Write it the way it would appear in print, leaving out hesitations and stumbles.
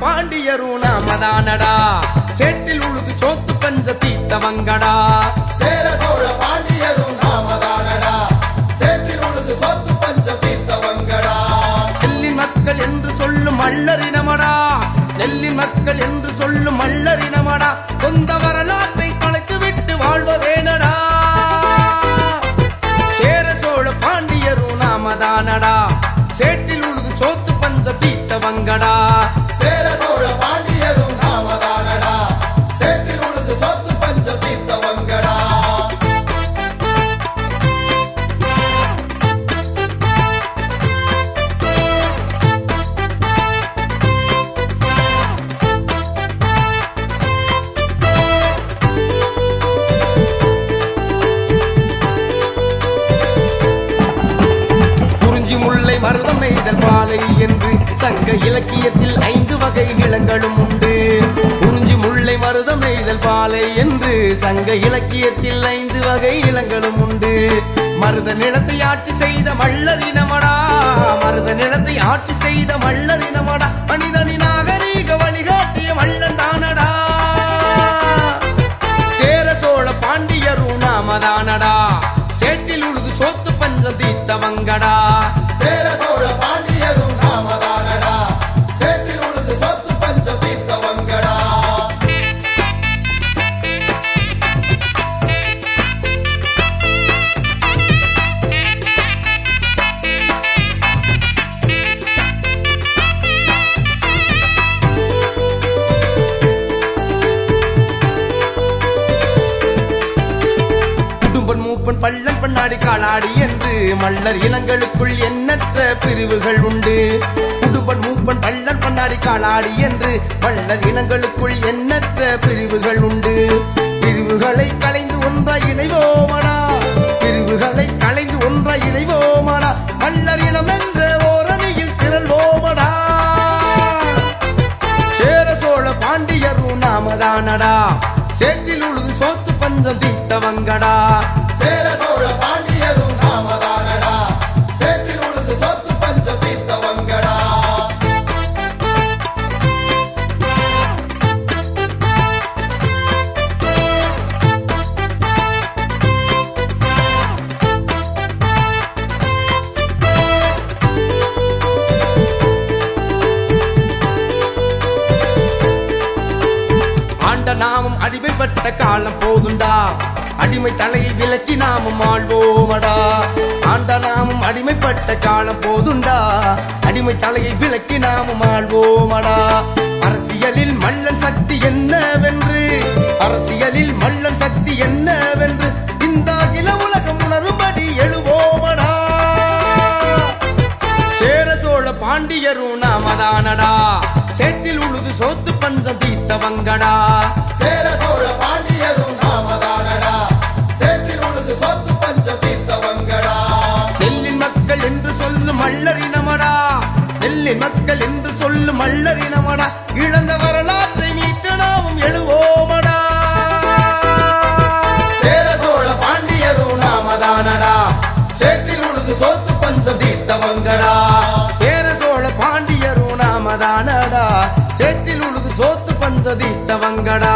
பாண்டியரும் நாமதானடா சேற்றில் உழுது சோத்து பஞ்ச தீத்தவங்கடா சேர சோழ பாண்டியரும் நாமதானடா சேற்றில் உழுது சோத்து பஞ்ச தீத்தவங்கடா நெல்லின் மக்கள் என்று சொல்லும் மல்லரினமடா நெல்லின் மக்கள் என்று சொல்லும் மல்லரினமடா சொந்த வரலாற்றை தொலைத்து விட்டு வாழ்வதேனடா சேர சோழ பாண்டியரும் நாமதானடா சேற்றில் உழுது சோத்து பஞ்ச தீத்தவங்கடா சேர சோழ பாண்டியரும் நாமதானடா சேற்றில் உழுது சோத்து பஞ்ச தீத்தவங்கடா முல்லை மருதம் நெய்தல் பாலை என்று சங்க இலக்கியத்தில் 5 வகை நிலங்களும் உண்டு குறிஞ்சி முல்லை மருதம் நெய்தல் பாலை என்று சங்க இலக்கியத்தில் 5 வகை நிலங்களும் உண்டு மருத நிலத்தை ஆட்சி செய்த மல்லரினமடா மருத நிலத்தை ஆட்சி செய்த மல்லரினமடா மனிதனின் நாகரீக வழிகாட்டிய மல்லன் தானடா சேர சோழ பாண்டியரும் நாமதானடா சேற்றில் உழுது சோத்து பஞ்சம் தீத்தவங்கடா சேர சோழ பாண்டியரும் நாமதானடா சேற்றில் உழுது சோத்து பஞ்ச தீத்தவங்கடா குடும்பன் மூப்பன் பள்ளன் பண்ணாடி காலாடி என்று மல்லர் இனங்களுக்குள் எண்ணற்ற பிரிவுகள் உண்டு குடும்பன் மூப்பன் பள்ளன் பண்ணாடி காலாடி என்று மல்லர் இனங்களுக்குள் எண்ணற்ற பிரிவுகள் உண்டு பிரிவுகளை கலைந்து ஒன்றாய் இணைவோமடா பிரிவுகளை கலைந்து ஒன்றாய் இணைவோமடா மல்லர் இனம் என்ற ஓரணியில் திரள்வோமடா சேர சோழ பாண்டியரும் நாமதானடா சேற்றில் உழுது சோத்து பஞ்சம் தீத்தவங்கடா சேர சோழ பாண்டியரும் நாமதானடா சேற்றில் உழுது சோத்து பஞ்ச தீத்தவங்கடா ஆண்ட நாமும் அடிமைப்பட்ட காலம் போதுண்டா அடிமை தலையை விலக்கி நாமும் ஆழ்வோமடா ஆண்ட நாமும் அடிமைப்பட்ட காலம் போதுண்டா அடிமை தலையை விலக்கி நாமும் ஆழ்வோமடா அரசியலில் மல்லன் சக்தி என்னவென்று அரசியலில் மல்லன் சக்தி என்னவென்று இந்த அகில உலகம் உணரும்படி எழுவோமடா சேர சோழ பாண்டியரும் நாமதானடா சேற்றில் உழுது சோத்து பஞ்சம் தீத்தவங்கடா சேர சோழ பாண்டியரும் நாமதானடா சேற்றில் உழுது சோத்து பஞ்ச தீத்தவங்கடா நெல்லின் மக்கள் என்று சொல்லும் மல்லரினமடா நெல்லின் மக்கள் என்று சொல்லும் மல்லரினமடா இழந்த வரலாற்றை மீட்டு நாமும் எழுவோமடா சேர சோழ பாண்டியரும் நாமதானடா சேற்றில் உழுது சோத்து பஞ்ச தீத்தவங்கடா சேர சோழ பாண்டியரும் நாமதானடா சேற்றில் உழுது சோத்து பஞ்ச தீத்தவங்கடா